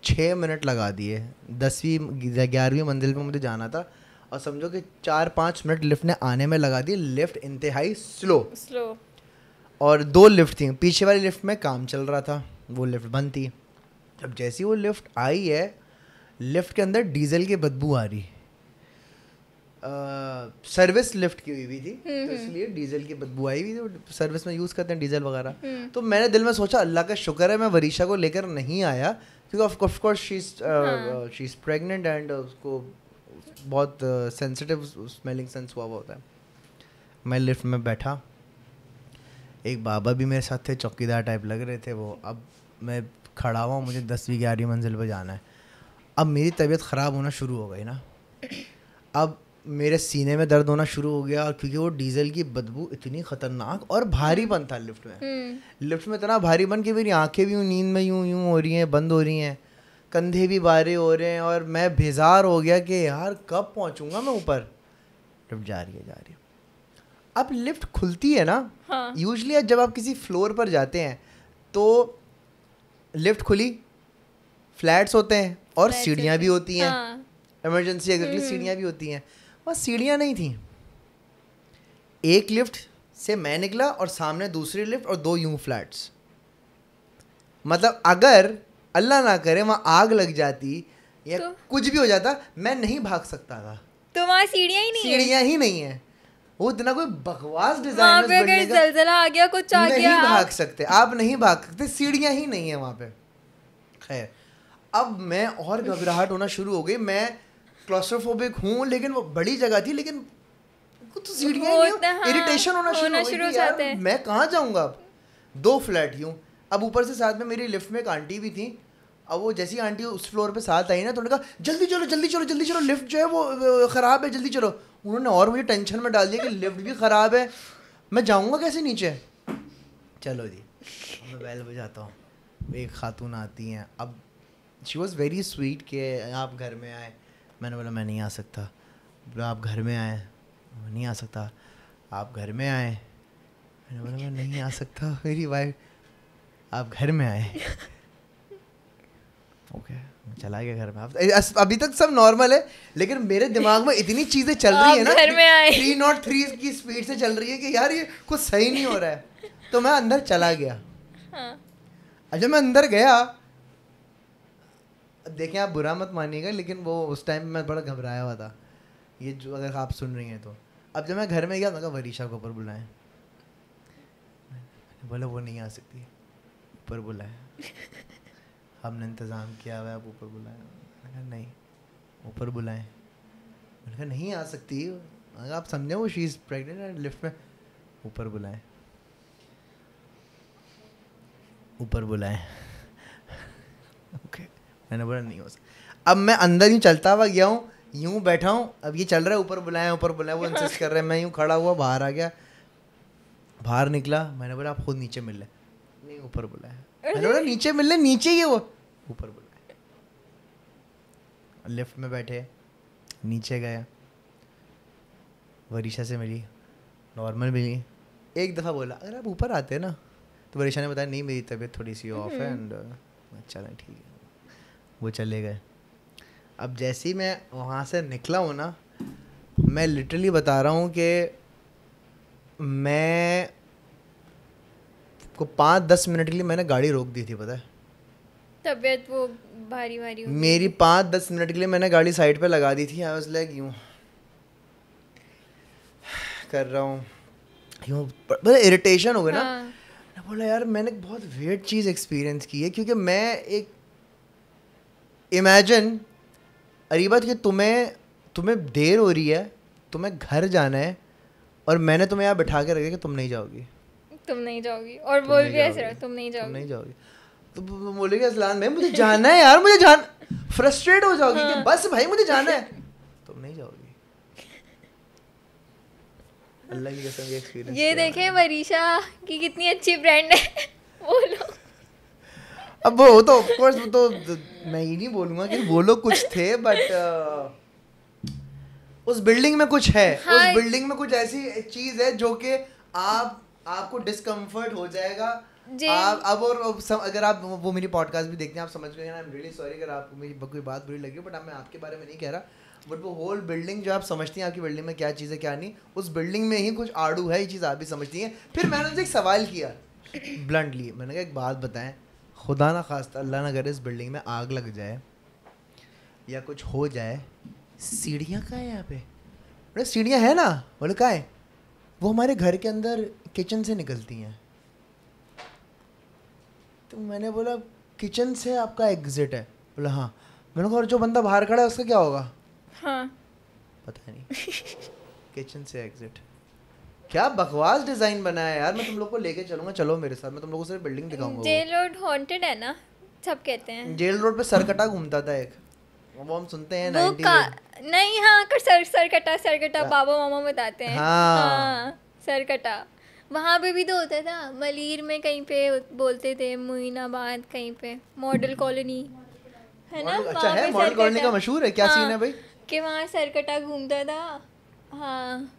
6 मिनट लगा दिए। 10वीं 11वीं मंजिल पे मुझे जाना था, और समझो कि 4-5 मिनट लिफ्ट ने आने में लगा दिए। लिफ्ट इंतहाई स्लो, और 2 लिफ्ट थी, पीछे वाली लिफ्ट में काम चल रहा था, वो लिफ्ट बंद थी। अब जैसी वो लिफ्ट आई है, लिफ्ट के अंदर डीजल की बदबू आ रही। सर्विस लिफ्ट की हुई थी, तो इसलिए डीजल की बदबू आई हुई थी, सर्विस में यूज़ करते हैं डीजल वगैरह। तो मैंने दिल में सोचा अल्लाह का शुक्र है मैं वरीशा को लेकर नहीं आया, क्योंकि of course she is pregnant, and उसको बहुत सेंसिटिव स्मेलिंग सेंस हुआ होता है। मैं लिफ्ट में बैठा, एक बाबा भी मेरे साथ थे, चौकीदार टाइप लग रहे थे वो। अब मैं खड़ा हुआ, मुझे 10वीं 11वीं मंजिल पर जाना है। अब मेरी तबीयत ख़राब होना शुरू हो गई ना, अब मेरे सीने में दर्द होना शुरू हो गया, क्योंकि वो डीजल की बदबू इतनी ख़तरनाक, और भारीपन था लिफ्ट में। लिफ्ट में इतना भारीपन कि मेरी आंखें भी नींद में यूं हो रही हैं, बंद हो रही हैं, कंधे भी भारे हो रहे हैं, और मैं बेजार हो गया कि यार कब पहुंचूंगा मैं ऊपर। लिफ्ट जा रही है। अब लिफ्ट खुलती है ना, यूजुअली जब आप किसी फ्लोर पर जाते हैं तो लिफ्ट खुली, फ्लैट्स होते हैं और सीढ़ियाँ भी होती हैं, इमरजेंसी अगर के लिए सीढ़ियाँ भी होती हैं। वहाँ सीढ़ियाँ नहीं थी। एक लिफ्ट से मैं निकला, और सामने दूसरी लिफ्ट, और 2 यूं फ्लैट्स। मतलब अगर अल्लाह ना करे वहाँ आग लग जाती या तो कुछ भी हो जाता, मैं नहीं भाग सकता था। तो वहाँ सीढ़ियाँ ही नहीं है। वो इतना कोई बकवास डिजाइन है, अगर ज़लज़ला आ गया, कुछ आ गया, नहीं भाग सकते, आप नहीं भाग सकते, सीढ़ियाँ ही नहीं है वहाँ पे। खैर, अब मैं और घबराहट होना शुरू हो गई। मैं क्लॉस्ट्रोफोबिक हूँ, लेकिन वो बड़ी जगह थी, लेकिन कुछ तो सीढ़ियाँ नहीं, इरिटेशन होना शुरू हो गई यार, मैं कहाँ जाऊँगा अब। 2 फ्लैट यूँ, अब ऊपर से साथ में मेरी लिफ्ट में एक आंटी भी थी। अब वो जैसी आंटी उस फ्लोर पे साथ आई ना, तो उन्होंने कहा जल्दी चलो जल्दी चलो जल्दी चलो, लिफ्ट जो है वो ख़राब है, जल्दी चलो। उन्होंने और मुझे टेंशन में डाल दिया कि लिफ्ट भी ख़राब है, मैं जाऊँगा कैसे नीचे। चलो जी, मैं बेल बजाता हूँ, एक खातून आती हैं। अब शी वॉज़ वेरी स्वीट कि आप घर में आए। मैंने बोला मैं नहीं आ सकता। बोला आप घर में आए, नहीं आ सकता। आप घर में आए, मैंने बोला मैं नहीं आ सकता। मेरी वाइफ, आप घर में आए। ओके, चला गया घर में। अभी तक सब नॉर्मल है, लेकिन मेरे दिमाग में इतनी चीज़ें चल रही है ना, 303 की स्पीड से चल रही है कि यार ये कुछ सही नहीं हो रहा है। तो मैं अंदर चला गया। अब जब मैं अंदर गया, देखें आप बुरा मत मानिएगा, लेकिन वो उस टाइम मैं बड़ा घबराया हुआ था, ये जो अगर आप सुन रही हैं तो। अब जब मैं घर में गया, मैं कहा वरीशा को ऊपर बुलाएं। बोला वो नहीं आ सकती, ऊपर बुलाएं, हमने इंतज़ाम किया हुआ है, आप ऊपर बुलाएं। मैंने कहा नहीं, ऊपर बुलाएं। मैंने कहा नहीं आ सकती, अगर आप समझे वो शी इज़ प्रेग्नेंट, लिफ्ट में, ऊपर बुलाएं, ऊपर बुलाएं। ओके, मैंने बोला नहीं हो सकता। अब मैं अंदर यूँ चलता हुआ गया हूँ, यूँ बैठा हूँ, अब ये चल रहा है ऊपर बुलाएं ऊपर बुलाएं, वो इंसिस्ट कर रहे हैं। मैं यूँ खड़ा हुआ बाहर आ गया, बाहर निकला, मैंने बोला आप खुद नीचे मिल लें। नहीं, ऊपर बुलाएं। मैंने बोला नीचे मिल लें, नीचे ही है वो, ऊपर बुलाएं। लिफ्ट में बैठे, नीचे गया, वरीशा से मिली, नॉर्मल मिली। एक दफ़ा बोला अगर आप ऊपर आते ना, तो वरीशा ने बताया नहीं मेरी तबीयत थोड़ी सी ऑफ है, एंड चलें ठीक है, वो चले गए। अब जैसे ही मैं वहाँ से निकला हूँ ना, मैं लिटरली बता रहा हूँ कि मैं को 5-10 मिनट के लिए मैंने गाड़ी रोक दी थी, पता है। तबीयत वो भारी भारी हो मेरी 5-10 मिनट के लिए मैंने गाड़ी साइड पे लगा दी थी। आई वाज लाइक यूँ कर रहा हूँ, यूँ बड़ा इरिटेशन हो गया ना। मैं बोला यार मैंने बहुत वियर्ड चीज़ एक्सपीरियंस की है, क्योंकि मैं एक इमेजिन अरीबत कि तुम्हें देर हो रही है, तुम्हें घर जाना है, और मैंने तुम्हें यहाँ बैठा के रखा कि तुम नहीं जाओगी, और बोल भी ऐसे रहा तुम नहीं जाओगी। तो बोलेगी असलान भाई मुझे जाना है यार, मुझे फ्रस्ट्रेट हो जाओगी कि बस भाई मुझे जाना है, तुम नहीं जाओगी। अल्लाह की कसम ये एक्सपीरियंस। ये देखे वरीशा की कितनी अच्छी ब्रांड है। बोलो अब वो तो ऑफ कोर्स, वो तो मैं ही नहीं बोलूँगा कि वो लोग कुछ थे, बट उस बिल्डिंग में कुछ है। हाँ, उस बिल्डिंग में कुछ ऐसी चीज़ है जो कि आपको डिस्कम्फर्ट हो जाएगा। आप अब अगर आप वो मेरी पॉडकास्ट भी देखते हैं, आप समझ गए। आई एम रियली सॉरी अगर आपको मेरी कोई बात बुरी लगी, बट मैं आपके बारे में नहीं कह रहा, बट वो होल बिल्डिंग जो आप समझती हैं आपकी बिल्डिंग में क्या चीज़ है क्या नहीं, उस बिल्डिंग में ही कुछ आड़ू है, ये चीज़ आप भी समझती हैं। फिर मैंने उनसे एक सवाल किया ब्लंटली, मैंने कहा एक बात बताएं, खुदा ना खास्ता अल्लाह ना करे इस बिल्डिंग में आग लग जाए या कुछ हो जाए, सीढ़ियाँ कहाँ है यहाँ पे? बोले सीढ़ियाँ है ना। बोले कहाँ है? वो हमारे घर के अंदर किचन से निकलती हैं। तो मैंने बोला किचन से आपका एग्जिट है? बोला हाँ। मैंने कहा और जो बंदा बाहर खड़ा है उसका क्या होगा? हाँ पता नहीं। किचन से एग्जिट, क्या बकवास डिजाइन बनाया है यार। मैं तुम लोग को लेके चलूंगा, चलो मेरे साथ, मैं तुम लोगों से बिल्डिंग दिखाऊंगा। जेल रोड हॉन्टेड है ना, सब कहते हैं। जेल रोड पे सरकटा घूमता था एक, वो हम सुनते हैं 90 नहीं हाँ कर सरकटा बाबा मामा बताते हैं। हाँ सरकटा, वहाँ पे भी तो होता था। मलीर में कहीं पे बोलते थे, मुइनाबाद कहीं पे, मॉडल कॉलोनी है ना। अच्छा है, मॉडल कॉलोनी का मशहूर है। क्या सीन है भाई? कि वहाँ सरकटा घूमता था। हाँ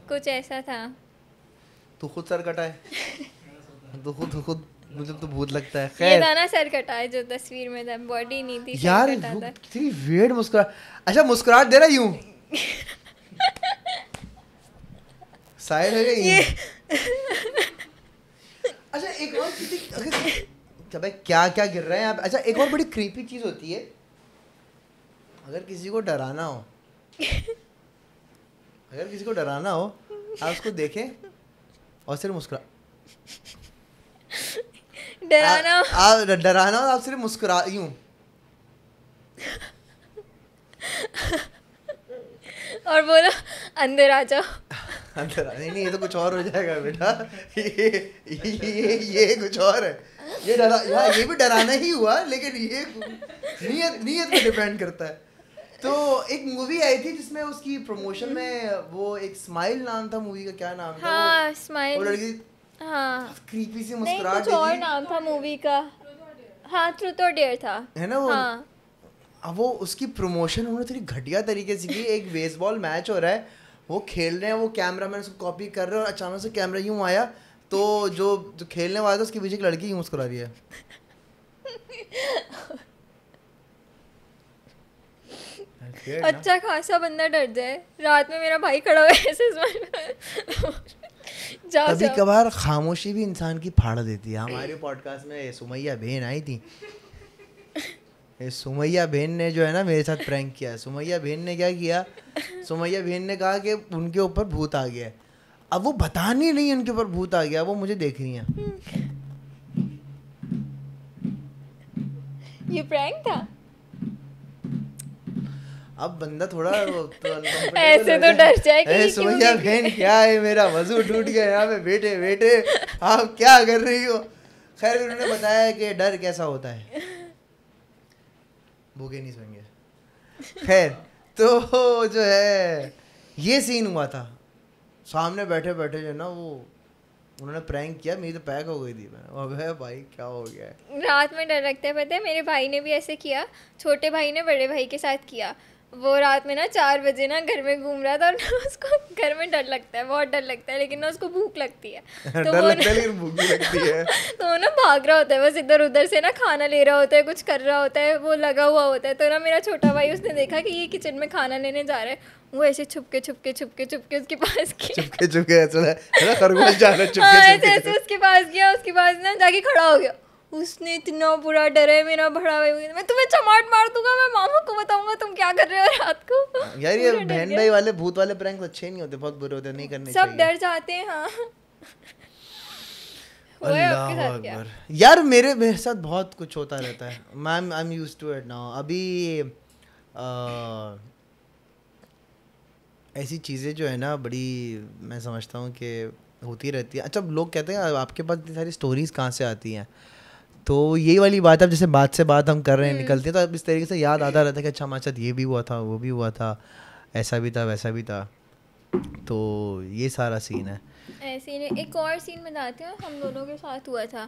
कुछ ऐसा था। तू खुद सरकटा है? तो खुद मुझे तो भूत लगता है। खैर ये था ना सरकटा है जो तस्वीर में था, बॉडी नहीं थी यार। कितनी वियर्ड मुस्कुराहट। अच्छा मुस्कुराहट दे रहा यूं साइड है ये। अच्छा एक और किसी क्या क्या गिर रहा है यहाँ पे। अच्छा एक और बड़ी क्रीपी चीज होती है, अगर किसी को डराना हो, आप उसको देखें और सिर्फ मुस्कुरा, डराना हो आप सिर्फ मुस्कुरा यूं और बोला अंदर आ जाओ। अंदर नहीं, ये तो कुछ और हो जाएगा बेटा। ये कुछ और है। ये डरा यार, ये भी डराना ही हुआ, लेकिन ये नीयत पे डिपेंड करता है। तो एक मूवी आई थी जिसमें उसकी प्रमोशन में वो एक स्माइल नाम था मूवी का, क्या नाम था? हाँ स्माइल। वो लड़की हाँ क्रीपी सी नहीं मुस्कुराहट कुछ और नाम था मूवी का। हाँ ट्रूथ और डेयर था, है ना वो? हाँ। अब वो उसकी प्रमोशन उन्होंने थोड़ी घटिया तरीके से की। एक बेसबॉल मैच हो रहा है, वो खेल रहे हैं, वो कैमरामैन उसको कॉपी कर रहे हैं, और अचानक से कैमरा यूं आया तो जो खेलने वाला था उसके पीछे एक लड़की यूं मुस्कुरा रही है। अच्छा खासा बंदा डर जाए, रात में मेरा भाई खड़ा हुआ है ऐसे कभी कभार खामोशी भी इंसान की फाड़ देती है। हमारे पॉडकास्ट में सुमैया बहन आई थी। सुमैया बहन ने जो है ना मेरे साथ प्रैंक किया। सुमैया बहन ने क्या किया, सुमैया बहन ने कहा कि उनके ऊपर भूत आ गया है। अब वो बतानी नहीं उनके ऊपर भूत आ गया, वो मुझे देख रही है। ये प्रैंक था। अब बंदा थोड़ा ऐसे तो डर जाएगी। सुमैया बहन क्या है, मेरा वजू टूट गया यहाँ पे बैठे बैठे, आप क्या कर रही हो? खैर उन्होंने बताया कि डर कैसा होता है, भूखे नहीं सोएंगे। खैर तो जो है ये सीन हुआ था, सामने बैठे बैठे जो ना वो उन्होंने प्रैंक किया, मेरी तो पैक हो गई थी। मैं अबे भाई क्या हो गया है? रात में डर लगता है, पता है मेरे भाई ने भी ऐसे किया, छोटे भाई ने बड़े भाई के साथ किया। वो रात में ना 4 बजे ना घर में घूम रहा था, और ना उसको घर में डर लगता है, बहुत डर लगता है, लेकिन ना उसको भूख लगती है। तो डर लगता है लेकिन भूख भी लगती है। तो वो ना भाग रहा होता है बस इधर उधर से, ना खाना ले रहा होता है, कुछ कर रहा होता है, वो लगा हुआ होता है। तो ना मेरा छोटा भाई उसने देखा कि ये किचन में खाना लेने जा रहा है, वो ऐसे छुपके छुपके छुपके छुपके उसके पास गया। छुपके छुपके ऐसा खरगोश जा रहा है छुपके हाँ, छुपके। ऐसे उसके पास गया, उसके पास ना जाके खड़ा हो गया। उसने इतना बुरा डरा है मेरा बड़ा भाई, मैं तुम्हें चमाट मार दूंगा, मैं मामा को बताऊंगा तुम क्या कर रहे हो रात को। यार ये बहन भाई वाले भूत वाले प्रैंक अच्छे नहीं होते, बहुत बुरे होते, नहीं करने चाहिए। सब डर जाते हैं। हाँ अल्लाह अकबर। यार मेरे साथ बहुत कुछ होता रहता है, I am used to it now. अभी ऐसी चीज़ें जो है ना बड़ी, मैं समझता हूँ कि होती रहती है। अच्छा लोग कहते हैं आपके पास इतनी सारी स्टोरीज कहाँ से आती हैं, तो यही वाली बात है। अब जैसे बात से बात हम कर रहे हैं, निकलते हैं, तो अब इस तरीके से याद आता रहता है कि अच्छा हमारे साथ ये भी हुआ था, वो भी हुआ था, ऐसा भी था, वैसा भी था। तो ये सारा सीन है। ऐसे ही एक और सीन बताते हैं, हम दोनों के साथ हुआ था।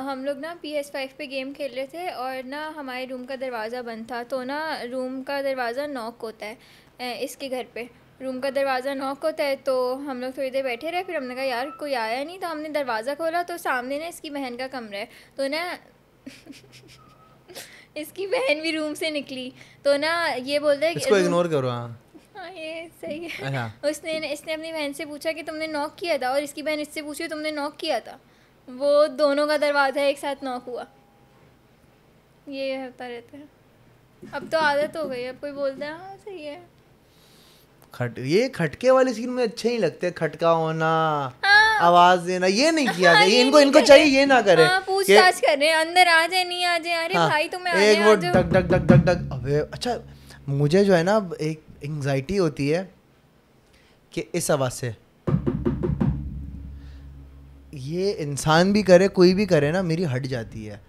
हम लोग ना PS5 पे गेम खेल रहे थे, और ना हमारे रूम का दरवाज़ा बंद था। तो ना रूम का दरवाज़ा नॉक होता है, इसके घर पे रूम का दरवाज़ा नॉक होता है। तो हम लोग थोड़ी देर बैठे रहे, फिर हमने कहा यार कोई आया नहीं, तो हमने दरवाज़ा खोला, तो सामने ना इसकी बहन का कमरा है। तो ना इसकी बहन भी रूम से निकली, तो ना ये बोलते हैं इसको इग्नोर करो। हाँ ये सही है। अच्छा। इसने अपनी बहन से पूछा कि तुमने नॉक किया था, और इसकी बहन इससे पूछी तुमने नॉक किया था। वो दोनों का दरवाज़ा एक साथ नॉक हुआ। ये होता रहता है, अब तो आदत हो गई, अब कोई बोलता है हाँ सही है। ये खटके वाले सीन में अच्छे ही लगते हैं, खटका होना, हाँ, आवाज देना, ये नहीं किया हाँ, गया। ये इनको चाहिए ये ना करे। हाँ, पूछताछ कर रहे हैं, अंदर आ जाए नहीं आ जाए, अरे हाँ, भाई तुम्हें एक आने वो आ जाओ। डग डग डग डग डग। अबे अच्छा मुझे जो है ना एक एंग्जाइटी होती है कि इस आवाज से, ये इंसान भी करे कोई भी करे ना, मेरी हट जाती है।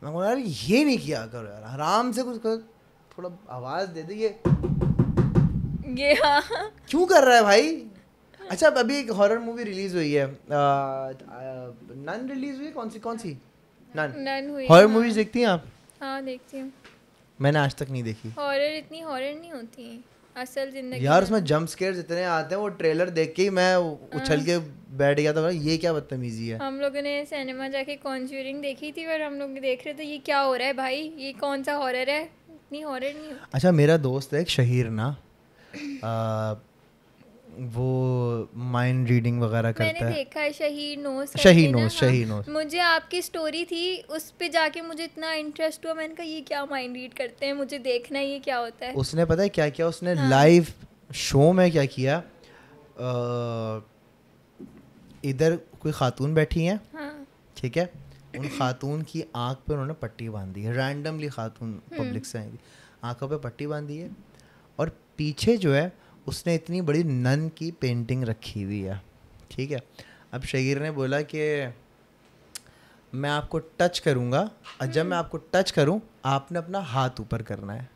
मैं बोला यार ये नहीं किया करो यार, आराम से कुछ कर, थोड़ा आवाज दे दे। ये हाँ क्यों कर रहा है भाई? अच्छा अभी एक हॉरर मूवी रिलीज हुई है, नन रिलीज हुई है। कौन सी? नन हुई। हॉरर मूवीज देखती हैं आप? हाँ देखती हूँ। मैंने आज तक नहीं देखी। हॉरर इतनी हॉरर नहीं होती असल जिंदगी यार उसमें जंप स्केयर्स इतने आते हैं, वो ट्रेलर देख के ही मैं उछल के बैठ गया था। ये क्या बदतमीजी है। हम लोगों ने सिनेमा जाके कॉन्ज्यूरिंग देखी थी, पर हम लोग देख रहे थे ये क्या हो रहा है भाई, ये कौन सा हॉरर है, इतनी हॉरर नहीं होती। अच्छा मेरा दोस्त है एक शहीर ना, वो माइंड रीडिंग वगैरह करता है। मैंने देखा है शहीद नोज। मुझे आपकी स्टोरी थी उस पे जाके मुझे इतना इंटरेस्ट हुआ, मैंने कहा ये क्या माइंड रीड करते हैं, मुझे देखना है ये क्या होता है। उसने पता है क्या किया, उसने लाइव शो में क्या किया, इधर कोई खातून बैठी हैं, ठीक है, उन खातून की आँख पे उन्होंने पट्टी बांध दी है, रैंडमली खातून पब्लिक से आई थी। आंखों पे पट्टी बांधी है, और पीछे जो है उसने इतनी बड़ी नन की पेंटिंग रखी हुई है, ठीक है। अब शहीर ने बोला कि मैं आपको टच करूँगा, और जब मैं आपको टच करूँ आपने अपना हाथ ऊपर करना है,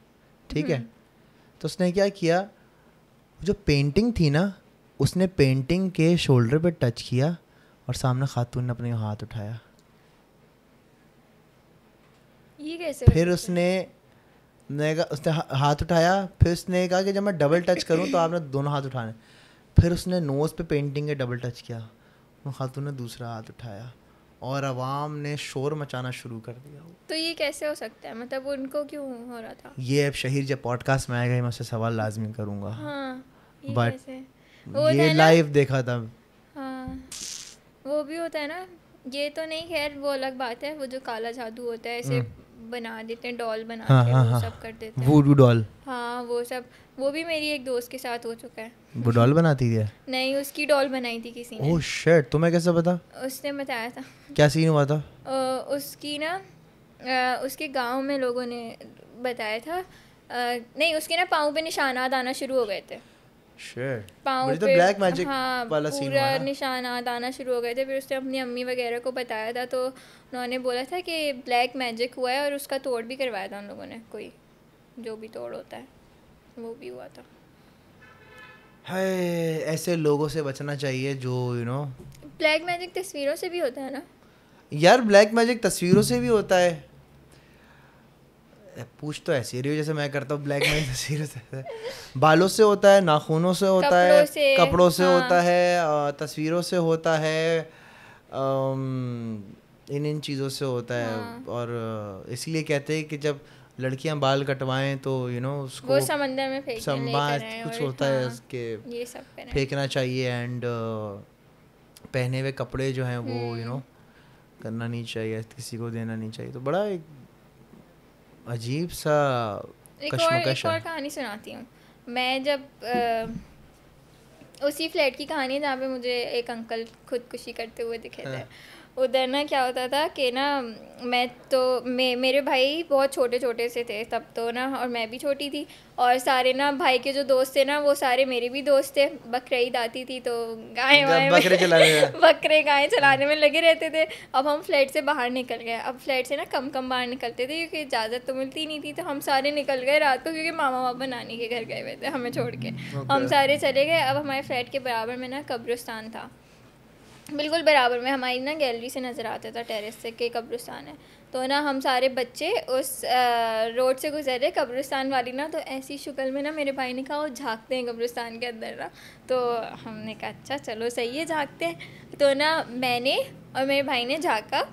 ठीक है। तो उसने क्या किया, जो पेंटिंग थी ना, उसने पेंटिंग के शोल्डर पे टच किया और सामने खातून ने अपने हाथ उठाया। ये कैसे फिर उसने हाथ उठाया, फिर उसने कहा कि जब मैं डबल टच करूं तो आपने दोनों हाथ उठाने। फिर उसने नोज़ पे पेंटिंग के डबल टच किया, वो खातून ने दूसरा हाथ उठाया, और आवाम ने शोर मचाना शुरू कर दिया। तो ये कैसे हो सकता है, मतलब उनको क्यों हो रहा था? ये अब शहीर जब पॉडकास्ट में आएगा मैं उससे सवाल लाजमी करूँगा। हाँ, ये बट कैसे वो ये था ना? लाइव देखा था। हाँ, वो भी होता है ना, ये तो नहीं, खैर वो अलग बात है। वो जो काला जादू होता है, ऐसे बना देते हैं, डॉल बना हाँ के हाँ वो हाँ, सब कर देते हैं। Voodoo doll. हाँ, वो सब, वो भी मेरी एक दोस्त के साथ हो चुका है। वो डॉल बनाती थी? नहीं, उसकी डॉल बनाई थी किसी ने। ओह शिट, तुम्हें कैसे पता? उसने बताया था। क्या सीन हुआ था? उसकी ना उसके गांव में लोगों ने बताया था। नहीं, उसके ना पाँव पे निशानात आना शुरू हो गए थे। शिट, पाँव मुझे तो पे, ब्लैक मैजिक हाँ, वाला सीन पूरा हुआ ना। निशानात आना शुरू हो गए थे। फिर उसने अपनी अम्मी वगैरह को बताया था, तो उन्होंने बोला था कि ब्लैक मैजिक हुआ है, और उसका तोड़ भी करवाया था उन लोगों ने। कोई जो भी तोड़ होता है वो भी हुआ था। हाय, ऐसे लोगों से बचना चाहिए जो ब्लैक मैजिक तस्वीरों से भी होता है ना? यार ब्लैक मैजिक तस्वीरों से भी होता है। पूछ तो ऐसी रही हो जैसे मैं करता हूँ ब्लैक मैजिक तस्वीरों से। बालों से होता है, नाखूनों से होता है, कपड़ों से हाँ। होता है, तस्वीरों से होता है, इन चीज़ों से होता है। हाँ। और इसलिए कहते हैं कि जब लड़कियां बाल कटवाएं तो उसको वो समंदर में समाज कुछ होता है हाँ, उसके ये सब करें। फेंकना चाहिए, एंड पहने हुए कपड़े जो हैं वो करना नहीं चाहिए, किसी को देना नहीं चाहिए। तो बड़ा एक अजीब सा कश्मकश है। एक और कहानी सुनाती हूँ। मैं जब उसी फ्लैट की कहानी है जहाँ पे मुझे एक अंकल खुदकुशी करते हुए दिखे थे। उधर ना क्या होता था कि ना, मेरे भाई बहुत छोटे छोटे से थे तब तो ना, और मैं भी छोटी थी, और सारे ना भाई के जो दोस्त थे ना वो सारे मेरे भी दोस्त थे। बकरीद आती थी तो बकरे गाय चलाने में लगे रहते थे। अब हम फ्लैट से बाहर निकल गए। अब फ्लैट से ना कम बाहर निकलते थे क्योंकि इजाज़त तो मिलती नहीं थी। तो हम सारे निकल गए रात को, क्योंकि मामा पापा नानी के घर गए हुए थे हमें छोड़ के। हम सारे चले गए। अब हमारे फ्लैट के बराबर में ना कब्रिस्तान था, बिल्कुल बराबर में। हमारी ना गैलरी से नज़र आता था टेरेस से कि कब्रिस्तान है। तो ना हम सारे बच्चे उस रोड से गुजर रहे कब्रिस्तान वाली ना, तो ऐसी शक्ल में ना मेरे भाई ने कहा वो झांकते हैं कब्रिस्तान के अंदर ना। तो हमने कहा अच्छा चलो सही है, झांकते हैं। तो ना मैंने और मेरे भाई ने झांका।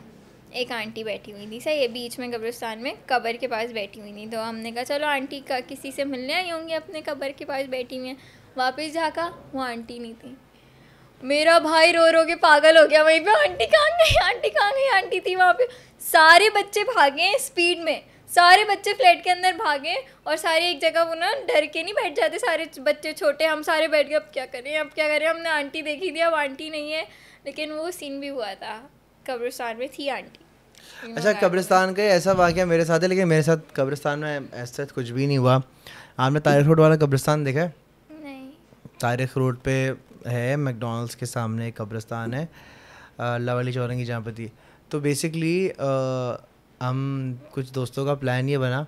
एक आंटी बैठी हुई थी सही है बीच में कब्रिस्तान में, कब्र के पास बैठी हुई थी। तो हमने कहा चलो आंटी का किसी से मिलने आई होंगी, अपने कब्र के पास बैठी हुई हैं। वापस झांका, वो आंटी नहीं थी। मेरा भाई रो रो के पागल हो गया वहीं पे। आंटी कहाँ गई, आंटी कहाँ गई? आंटी थी वहाँ पे। सारे बच्चे भागे स्पीड में, सारे बच्चे फ्लैट के अंदर भागे, और सारे एक जगह वो ना डर के नहीं बैठ जाते सारे बच्चे छोटे। हम सारे बैठ गए, अब क्या करें अब क्या करें। हमने आंटी देखी थी, अब आंटी नहीं है। लेकिन वो सीन भी हुआ था, कब्रिस्तान में थी आंटी। अच्छा, कब्रिस्तान का ऐसा वाक़या मेरे साथ है, लेकिन मेरे साथ कब्रिस्तान में ऐसा कुछ भी नहीं हुआ। आपने तारिक रोड वाला कब्रिस्तान देखा है? नहीं। तारिक रोड पे है, मैकडॉनल्ड्स के सामने एक कब्रिस्तान है, लवाली चौरंगी जहाँ पर थी। तो बेसिकली हम कुछ दोस्तों का प्लान ये बना,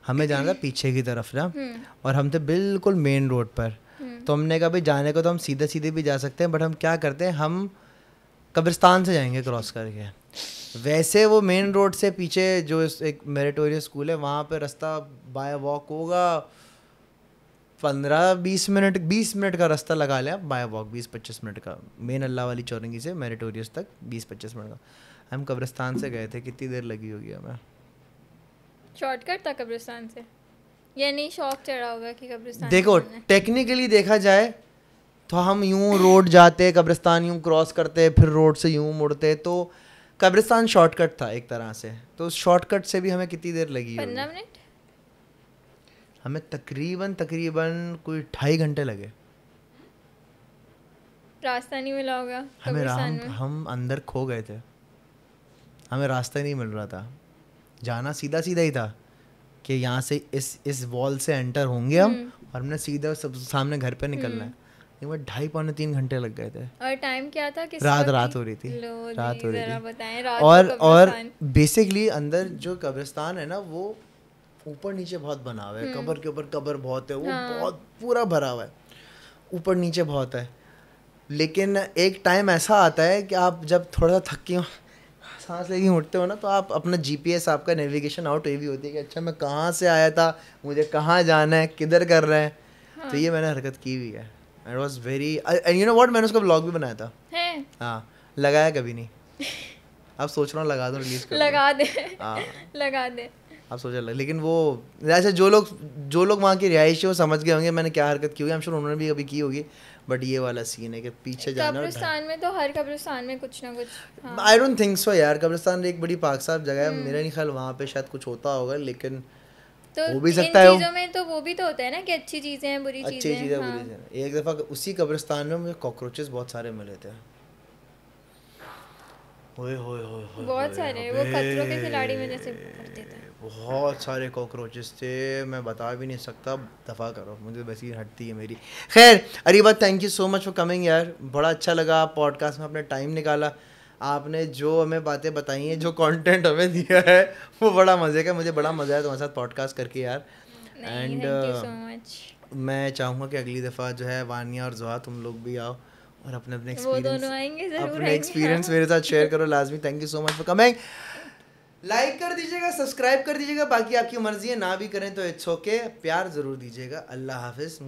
हमें जाना था पीछे की तरफ ना, और हम थे बिल्कुल मेन रोड पर। तो हमने कहा भाई जाने को तो हम सीधे सीधे भी जा सकते हैं, बट हम क्या करते हैं, हम कब्रिस्तान से जाएंगे क्रॉस करके। वैसे वो मेन रोड से पीछे जो एक मेरिटोरियस स्कूल है वहाँ पे रास्ता बाय वॉक होगा 15-20 मिनट, 20 मिनट का रास्ता लगा लिया बाय वॉक, 20-25 मिनट का। मेन अल्लाह वाली चौरंगी से मेरिटोरियस तक 20-25 मिनट का। हम कब्रिस्तान से गए थे, कितनी देर लगी होगी हमें? शॉर्टकट था कब्रिस्तान से, या नहीं शौक चढ़ा होगा कि कब्रिस्तान? देखो टेक्निकली देखा जाए तो हम यूं रोड जाते, कब्रिस्तान यूं क्रॉस करते, फिर रोड से यूं मुड़ते, तो कब्रिस्तान शॉर्टकट था एक तरह से। तो शॉर्टकट से भी हमें कितनी देर लगी? 15 मिनट। हमें तकरीबन कोई 2.5 घंटे लगे। रास्ता नहीं मिला होगा हमें हम अंदर खो गए थे, हमें रास्ता नहीं मिल रहा था। जाना सीधा सीधा ही था, कि यहाँ से इस वॉल से एंटर होंगे हम और हमने सीधा सब सामने घर पे निकलना है। ये 2.5-3 घंटे लग गए थे। और टाइम क्या था? किस रात हो रही थी। रात हो रही थी। बताएं, रात और बेसिकली अंदर जो कब्रिस्तान है ना वो ऊपर नीचे बहुत बना हुआ है, कब्र के ऊपर कब्र बहुत है, वो बहुत पूरा भरा हुआ है, ऊपर नीचे बहुत है। लेकिन एक टाइम ऐसा आता है कि आप जब थोड़ा सा थके हो, सांस लेके उठते हो ना, तो आप अपना GPS, आपका नेविगेशन आउट ये भी होती है कि अच्छा मैं कहाँ से आया था, मुझे कहाँ जाना है, किधर कर रहे हैं। तो ये मैंने हरकत की हुई है। It was very, and you know what, मैंने उसका ब्लॉग भी बनाया था। हाँ, लगाया कभी नहीं। अब सोच रहा हूँ लगा दूँ, रिलीज कर लगा दे। हाँ लगा दे। आप सोचा, लेकिन वो ऐसे जो लोग वहाँ के रिहायशी वो समझ गए होंगे मैंने क्या हरकत की होगी। आई एम श्योर उन्होंने भी कभी की होगी। बट ये वाला सीन है कि पीछे जाना, कब्रिस्तान में तो हर कब्रिस्तान में कुछ ना कुछ। आई डोंट थिंक सो यार, कब्रिस्तान एक बड़ी पाक साफ जगह है, मेरा नहीं ख्याल वहाँ पे शायद कुछ होता होगा, लेकिन तो हो भी सकता है। इन चीज़ों में तो वो भी तो होता है ना कि अच्छी चीज़ें हैं, बुरी चीज़ें हैं। बुरी चीज़ें। एक दफ़ा उसी कब्रिस्तान में मुझे कॉकरोचेस बहुत सारे मिले थे। ओए होए होए, बहुत सारे, वो खतरों के खिलाड़ी में जैसे करते थे, बहुत सारे कॉकरोचेस थे, मैं बता भी नहीं सकता। दफ़ा करो, मुझे वैसी हटती है मेरी। खैर Areeba, thank you so much for coming यार, बड़ा अच्छा लगा आप पॉडकास्ट में अपने टाइम निकाला, आपने जो हमें बातें बताई हैं, जो कंटेंट हमें दिया है वो बड़ा मज़े का, मुझे बड़ा मज़ा आया तुम्हारे साथ पॉडकास्ट करके यार। एंड मैं चाहूँगा कि अगली दफ़ा जो है वानिया और जोहा तुम लोग भी आओ और अपने एक्सपीरियंस मेरे साथ शेयर करो लाजमी। Thank you so much for coming. Like कर दीजिएगा, सब्सक्राइब कर दीजिएगा, बाकी आपकी मर्जी है, ना भी करें तो इट्स ओके। प्यार ज़रूर दीजिएगा। अल्लाह हाफिज़।